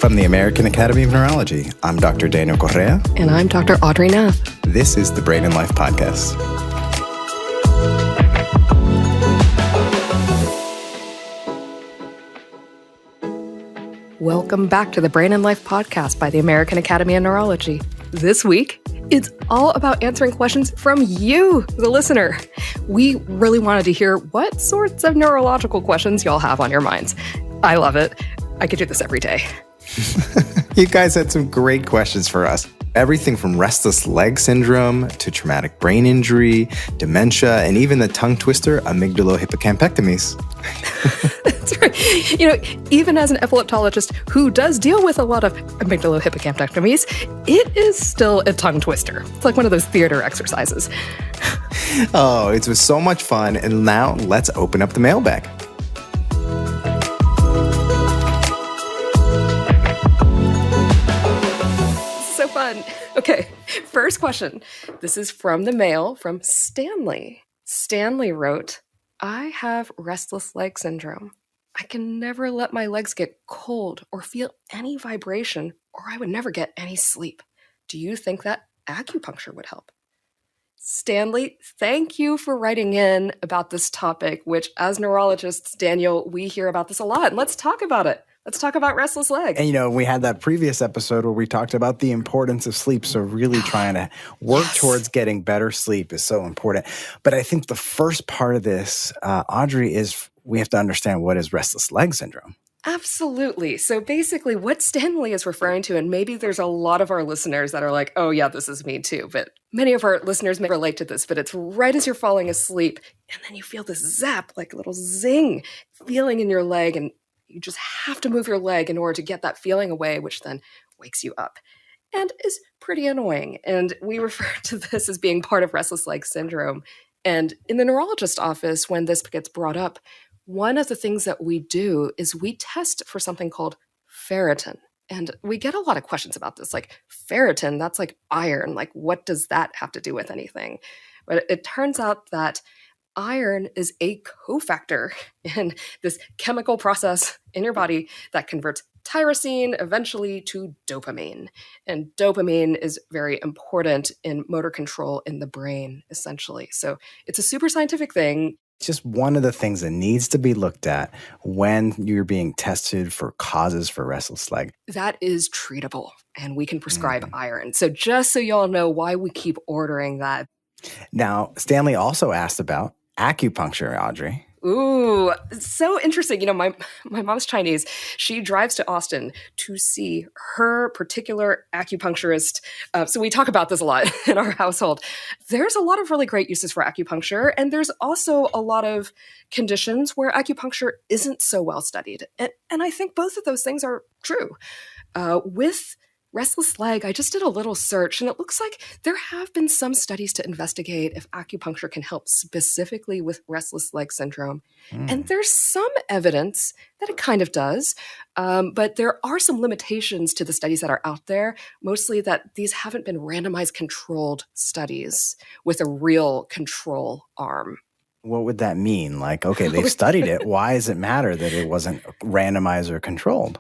From the American Academy of Neurology, I'm Dr. Daniel Correa. And I'm Dr. Audrey Nath. This is the Brain and Life Podcast. Welcome back to the Brain and Life Podcast by the American Academy of Neurology. This week, it's all about answering questions from you, the listener. We really wanted to hear what sorts of neurological questions y'all have on your minds. I love it. I could do this every day. You guys had some great questions for us. Everything from restless leg syndrome to traumatic brain injury, dementia, and even the tongue twister amygdalohippocampeectomies. That's right. You know, even as an epileptologist who does deal with a lot of amygdalohippocampeectomies, it is still a tongue twister. It's like one of those theater exercises. Oh, it was so much fun. And now let's open up the mailbag. So fun. Okay, first question. This is from the mail from Stanley. Stanley wrote, I have restless leg syndrome. I can never let my legs get cold or feel any vibration, or I would never get any sleep. Do you think that acupuncture would help? Stanley, thank you for writing in about this topic, which as neurologists, Daniel, we hear about this a lot. And let's talk about it. Let's talk about restless leg. And, you know, we had that previous episode where we talked about the importance of sleep. So really trying to work towards getting better sleep is so important. But I think the first part of this, Audrey, is we have to understand what is restless leg syndrome. Absolutely. So basically what Stanley is referring to, and maybe there's a lot of our listeners that are like, oh yeah, this is me too. But many of our listeners may relate to this, but it's right as you're falling asleep. And then you feel this zap, like a little zing feeling in your leg. And you just have to move your leg in order to get that feeling away, which then wakes you up and is pretty annoying. And we refer to this as being part of restless leg syndrome. And in the neurologist office, when this gets brought up, one of the things that we do is we test for something called ferritin. And we get a lot of questions about this, like ferritin, that's like iron. Like, what does that have to do with anything? But it turns out that iron is a cofactor in this chemical process in your body that converts tyrosine eventually to dopamine. And dopamine is very important in motor control in the brain, essentially. So it's a super scientific thing. Just one of the things that needs to be looked at when you're being tested for causes for restless leg. That is treatable, and we can prescribe iron. So just so y'all know why we keep ordering that. Now, Stanley also asked about acupuncture, Audrey. Ooh, it's so interesting. You know, my mom's Chinese. She drives to Austin to see her particular acupuncturist. So we talk about this a lot in our household. There's a lot of really great uses for acupuncture, and there's also a lot of conditions where acupuncture isn't so well studied. And I think both of those things are true. With restless leg, I just did a little search, and it looks like there have been some studies to investigate if acupuncture can help specifically with restless leg syndrome. And there's some evidence that it kind of does, but there are some limitations to the studies that are out there, mostly that these haven't been randomized controlled studies with a real control arm. What would that mean? Like, okay, they've studied it. Why does it matter that it wasn't randomized or controlled?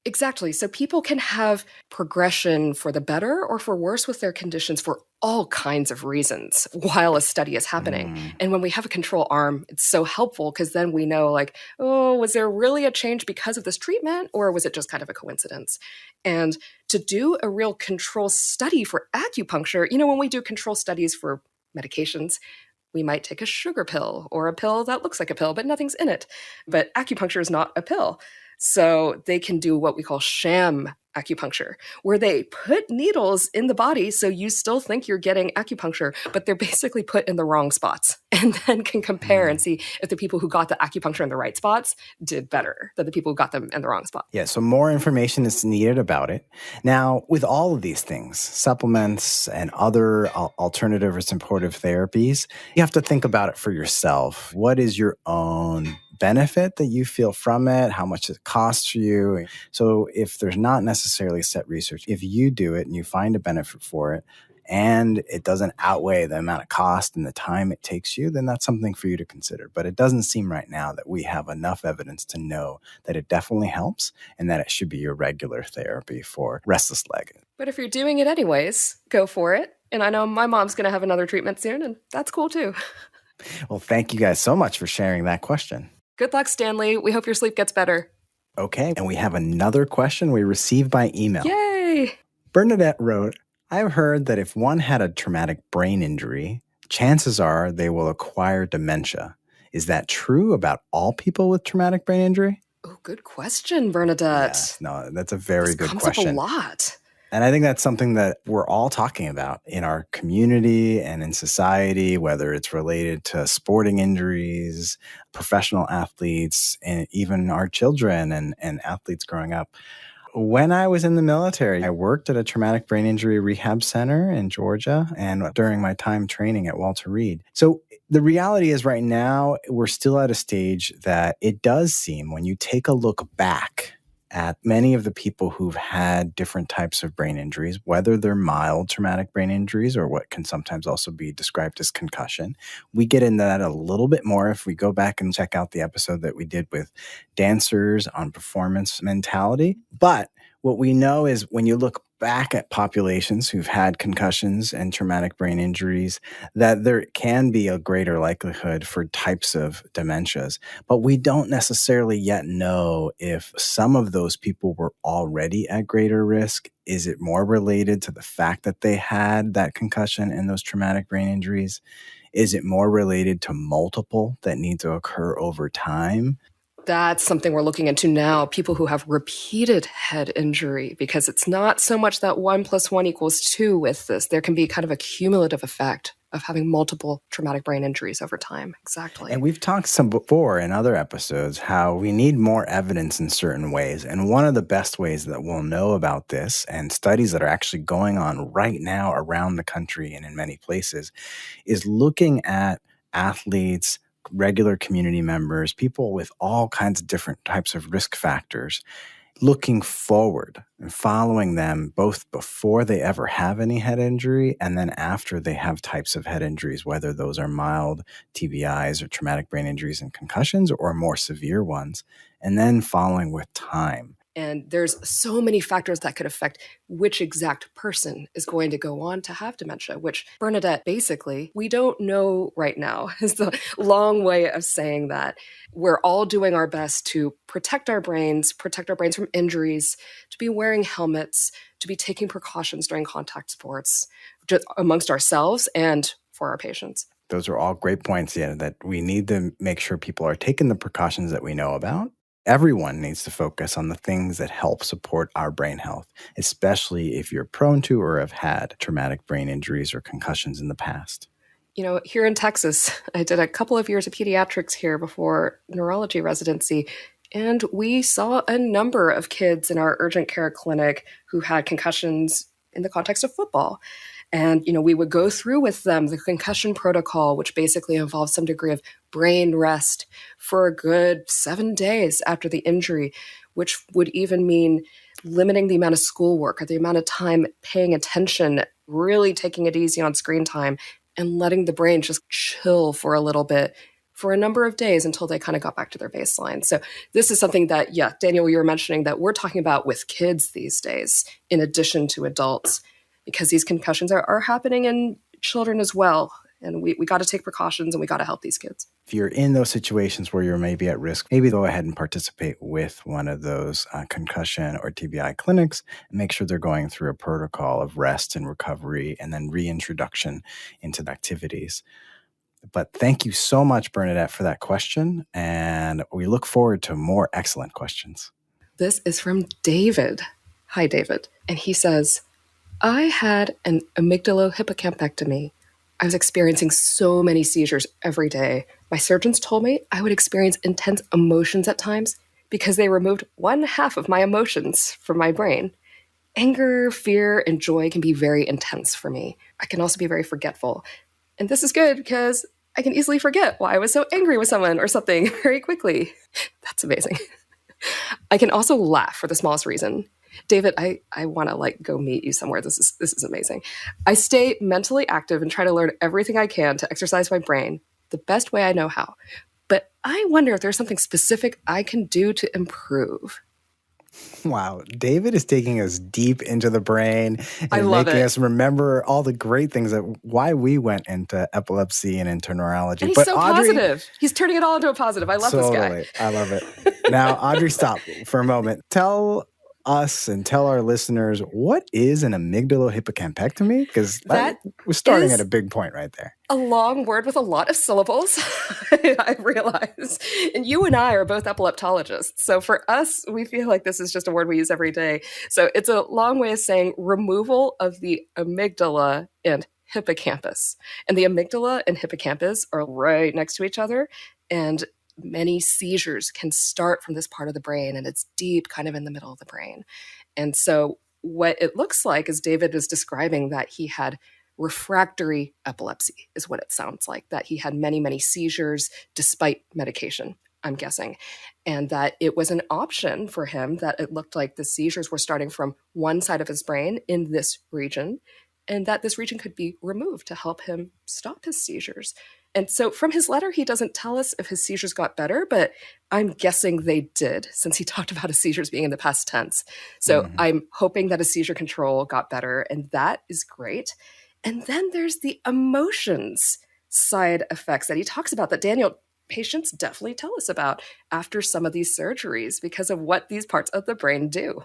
Exactly. So people can have progression for the better or for worse with their conditions for all kinds of reasons while a study is happening. And when we have a control arm, it's so helpful because then we know like, oh, was there really a change because of this treatment or was it just kind of a coincidence? And to do a real control study for acupuncture, you know, when we do control studies for medications, we might take a sugar pill or a pill that looks like a pill, but nothing's in it. But acupuncture is not a pill. So they can do what we call sham acupuncture, where they put needles in the body so you still think you're getting acupuncture, but they're basically put in the wrong spots, and then can compare and see if the people who got the acupuncture in the right spots did better than the people who got them in the wrong spot. Yeah, so more information is needed about it. Now, with all of these things, supplements and other alternative or supportive therapies, you have to think about it for yourself. What is your own benefit that you feel from it? How much it costs for you? So if there's not necessarily set research, if you do it and you find a benefit for it, and it doesn't outweigh the amount of cost and the time it takes you, then that's something for you to consider. But it doesn't seem right now that we have enough evidence to know that it definitely helps and that it should be your regular therapy for restless leg. But if you're doing it anyways, go for it. And I know my mom's going to have another treatment soon, and that's cool too. Well, thank you guys so much for sharing that question. Good luck, Stanley. We hope your sleep gets better. Okay, and we have another question we received by email. Yay! Bernadette wrote, I've heard that if one had a traumatic brain injury, chances are they will acquire dementia. Is that true about all people with traumatic brain injury? Oh, good question, Bernadette. Yes, no, that's a very good comes question. Up a lot. And I think that's something that we're all talking about in our community and in society, whether it's related to sporting injuries, professional athletes, and even our children and athletes growing up. When I was in the military, I worked at a traumatic brain injury rehab center in Georgia and during my time training at Walter Reed. So the reality is right now, we're still at a stage that it does seem, when you take a look back at many of the people who've had different types of brain injuries, whether they're mild traumatic brain injuries or what can sometimes also be described as concussion. We get into that a little bit more if we go back and check out the episode that we did with dancers on performance mentality. But what we know is when you look back at populations who've had concussions and traumatic brain injuries, that there can be a greater likelihood for types of dementias. But we don't necessarily yet know if some of those people were already at greater risk. Is it more related to the fact that they had that concussion and those traumatic brain injuries? Is it more related to multiple that need to occur over time? That's something we're looking into now, people who have repeated head injury, because it's not so much that 1 + 1 = 2 with this. There can be kind of a cumulative effect of having multiple traumatic brain injuries over time. Exactly. And we've talked some before in other episodes how we need more evidence in certain ways. And one of the best ways that we'll know about this, and studies that are actually going on right now around the country and in many places, is looking at athletes, regular community members, people with all kinds of different types of risk factors, looking forward and following them both before they ever have any head injury and then after they have types of head injuries, whether those are mild TBIs or traumatic brain injuries and concussions or more severe ones, and then following with time. And there's so many factors that could affect which exact person is going to go on to have dementia, which, Bernadette, basically, we don't know right now is the long way of saying that. We're all doing our best to protect our brains from injuries, to be wearing helmets, to be taking precautions during contact sports, just amongst ourselves and for our patients. Those are all great points, that we need to make sure people are taking the precautions that we know about. Everyone needs to focus on the things that help support our brain health, especially if you're prone to or have had traumatic brain injuries or concussions in the past. Here in Texas, I did a couple of years of pediatrics here before neurology residency, and we saw a number of kids in our urgent care clinic who had concussions in the context of football. And, we would go through with them the concussion protocol, which basically involves some degree of brain rest for a good 7 days after the injury, which would even mean limiting the amount of schoolwork or the amount of time paying attention, really taking it easy on screen time, and letting the brain just chill for a little bit for a number of days until they kind of got back to their baseline. So this is something that, Daniel, you were mentioning that we're talking about with kids these days, in addition to adults, because these concussions are happening in children as well. And we got to take precautions and we got to help these kids. If you're in those situations where you're maybe at risk, maybe go ahead and participate with one of those concussion or TBI clinics and make sure they're going through a protocol of rest and recovery and then reintroduction into the activities. But thank you so much, Bernadette, for that question. And we look forward to more excellent questions. This is from David. Hi, David. And he says, I had an amygdalohippocampectomy. I was experiencing so many seizures every day. My surgeons told me I would experience intense emotions at times because they removed 1/2 of my emotions from my brain. Anger, fear, and joy can be very intense for me. I can also be very forgetful. And this is good because I can easily forget why I was so angry with someone or something very quickly. That's amazing. I can also laugh for the smallest reason. David, I want to like go meet you somewhere. This is amazing. I stay mentally active and try to learn everything I can to exercise my brain the best way I know how. But I wonder if there's something specific I can do to improve. Wow. David is taking us deep into the brain I and love making it. us remember all the great things that why we went into epilepsy and into And neurology. he's But so Audrey, positive. He's turning it all into a positive. I love this guy. totally. I love it. Now, Audrey, stop for a moment. Tell us and tell our listeners, what is an amygdalohippocambectomy? Because That we're starting at a is big point right there. a long word with a lot of syllables, I realize. And you and I are both epileptologists. So for us, we feel like this is just a word we use every day. So it's a long way of saying removal of the amygdala and hippocampus. And the amygdala and hippocampus are right next to each other. And many seizures can start from this part of the brain, and it's deep, kind of in the middle of the brain. And so what it looks like is David is describing that he had refractory epilepsy is what it sounds like, that he had many, many seizures despite medication, I'm guessing. And that it was an option for him, that it looked like the seizures were starting from one side of his brain in this region, and that this region could be removed to help him stop his seizures. And so from his letter, he doesn't tell us if his seizures got better, but I'm guessing they did, since he talked about his seizures being in the past tense. So Mhm. I'm hoping that his seizure control got better, and that is great. And then there's the emotions side effects that he talks about, that Daniel, patients definitely tell us about after some of these surgeries because of what these parts of the brain do.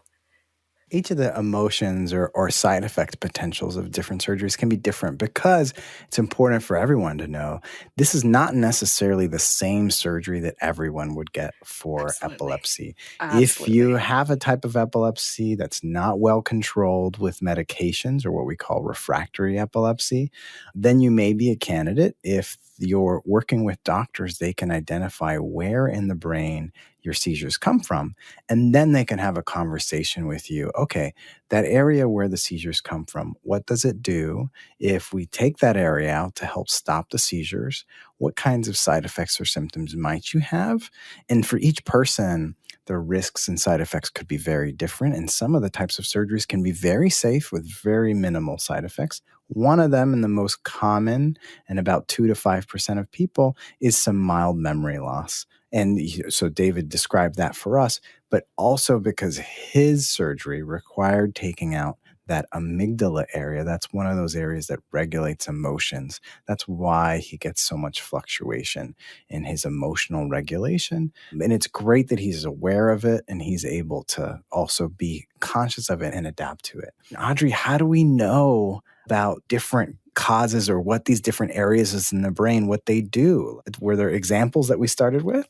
Each of the emotions or side effect potentials of different surgeries can be different because it's important for everyone to know this is not necessarily the same surgery that everyone would get for Absolutely. epilepsy. If you Absolutely. have a type of epilepsy that's not well controlled with medications, or what we call refractory epilepsy, then you may be a candidate. If you're working with doctors, they can identify where in the brain your seizures come from, and then they can have a conversation with you. Okay, that area where the seizures come from, what does it do? If we take that area out to help stop the seizures, what kinds of side effects or symptoms might you have? And for each person, the risks and side effects could be very different. And some of the types of surgeries can be very safe with very minimal side effects. One of them, and the most common, and about 2 to 5% of people, is some mild memory loss. And so David described that for us, but also because his surgery required taking out that amygdala area. That's one of those areas that regulates emotions. That's why he gets so much fluctuation in his emotional regulation. And it's great that he's aware of it and he's able to also be conscious of it and adapt to it. Audrey, how do we know about different causes or what these different areas is in the brain, what they do? Were there examples that we started with?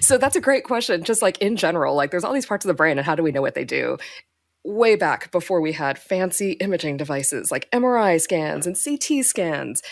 So that's a great question. Just like in general, like there's all these parts of the brain, and how do we know what they do? Way back before we had fancy imaging devices like MRI scans and CT scans,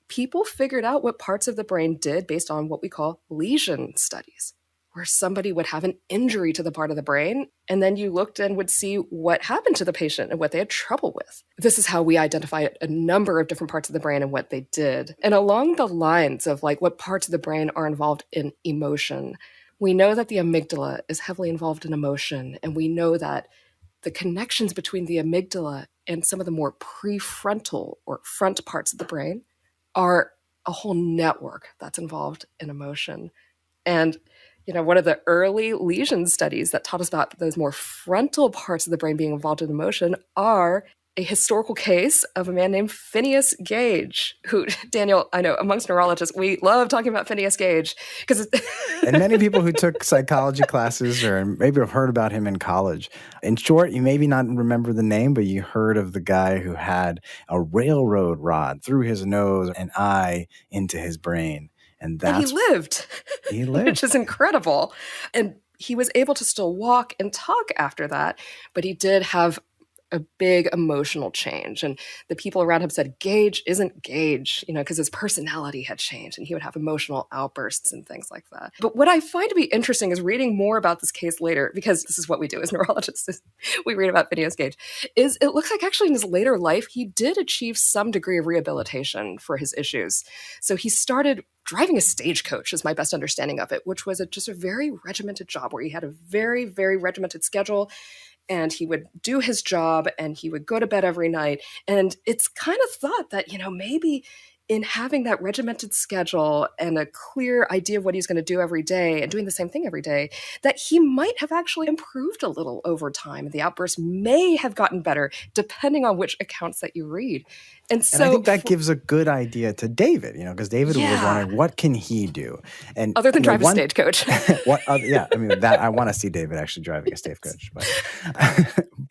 people figured out what parts of the brain did based on what we call lesion studies, where somebody would have an injury to the part of the brain, and then you looked and would see what happened to the patient and what they had trouble with. This is how we identified a number of different parts of the brain and what they did. And along the lines of like what parts of the brain are involved in emotion, we know that the amygdala is heavily involved in emotion, and we know that the connections between the amygdala and some of the more prefrontal or front parts of the brain are a whole network that's involved in emotion. And, one of the early lesion studies that taught us about those more frontal parts of the brain being involved in emotion are a historical case of a man named Phineas Gage, who, Daniel, I know amongst neurologists, we love talking about Phineas Gage because And many people who took psychology classes or maybe have heard about him in college. In short, you maybe not remember the name, but you heard of the guy who had a railroad rod through his nose and eye into his brain. And and he that's lived, he which lived. is incredible. And he was able to still walk and talk after that, but he did have a big emotional change. And the people around him said, Gage isn't Gage, because his personality had changed and he would have emotional outbursts and things like that. But what I find to be interesting is reading more about this case later, because this is what we do as neurologists, is we read about Phineas Gage, is it looks like actually in his later life, he did achieve some degree of rehabilitation for his issues. So he started driving a stagecoach is my best understanding of it, which was just a very regimented job where he had a very, very regimented schedule. And he would do his job and he would go to bed every night. And it's kind of thought that, maybe in having that regimented schedule and a clear idea of what he's going to do every day and doing the same thing every day, that he might have actually improved a little over time. The outbursts may have gotten better depending on which accounts that you read. And I think that gives a good idea to David, because David was wondering, what can he do? And other than drive a stagecoach. I want to see David actually driving a stagecoach. But,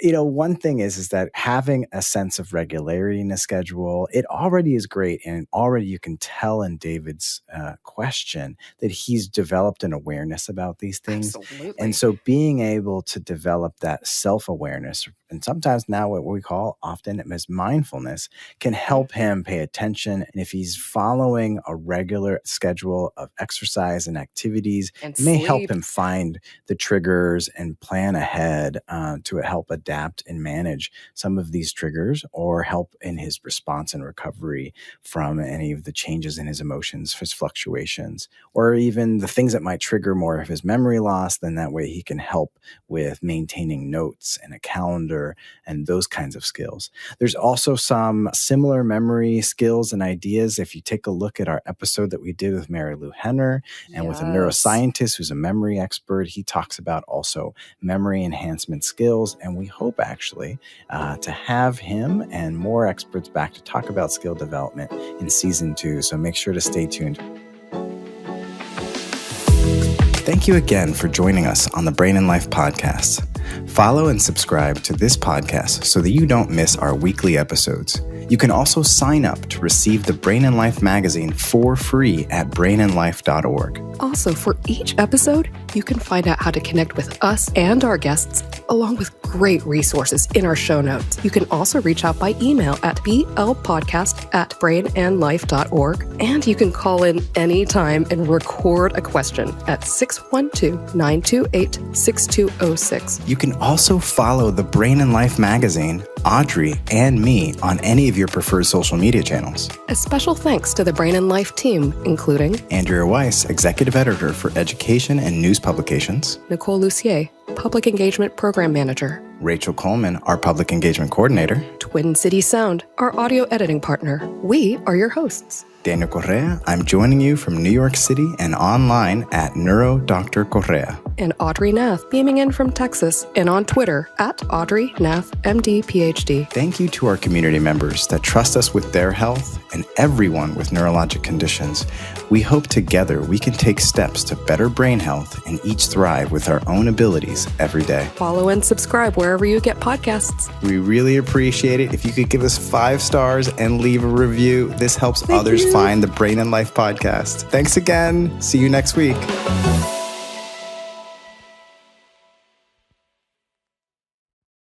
one thing is that having a sense of regularity in a schedule, it already is great. And already you can tell in David's question that he's developed an awareness about these things. Absolutely. And so being able to develop that self-awareness, and sometimes now what we call often as mindfulness, can help him pay attention. And if he's following a regular schedule of exercise and activities, it may help him find the triggers and plan ahead to help adapt and manage some of these triggers, or help in his response and recovery from any of the changes in his emotions, his fluctuations, or even the things that might trigger more of his memory loss. Then that way he can help with maintaining notes and a calendar and those kinds of skills. There's also some similar memory skills and ideas. If you take a look at our episode that we did with Mary Lou Henner and with a neuroscientist who's a memory expert, he talks about also memory enhancement skills. And we hope actually to have him and more experts back to talk about skill development in season 2. So make sure to stay tuned. Thank you again for joining us on the Brain and Life podcast. Follow and subscribe to this podcast so that you don't miss our weekly episodes. You can also sign up to receive the Brain and Life magazine for free at brainandlife.org. Also, for each episode, you can find out how to connect with us and our guests, along with great resources in our show notes. You can also reach out by email at blpodcast@brainandlife.org, and you can call in anytime and record a question at 612-928-6206. You can also follow the Brain and Life magazine, Audrey, and me on any of your preferred social media channels. A special thanks to the Brain and Life team, including Andrea Weiss, Executive Editor for Education and News Publications, Nicole Lucier, Public Engagement Program Manager, Rachel Coleman, our Public Engagement Coordinator, Twin City Sound, our audio editing partner. We are your hosts. Daniel Correa, I'm joining you from New York City and online at NeuroDr. Correa. And Audrey Nath, beaming in from Texas and on Twitter at Audrey Nath, MD, PhD. Thank you to our community members that trust us with their health and everyone with neurologic conditions. We hope together we can take steps to better brain health and each thrive with our own abilities every day. Follow and subscribe wherever you get podcasts. We really appreciate it if you could give us 5 stars and leave a review. This helps others find the Brain and Life podcast. Thanks again. See you next week.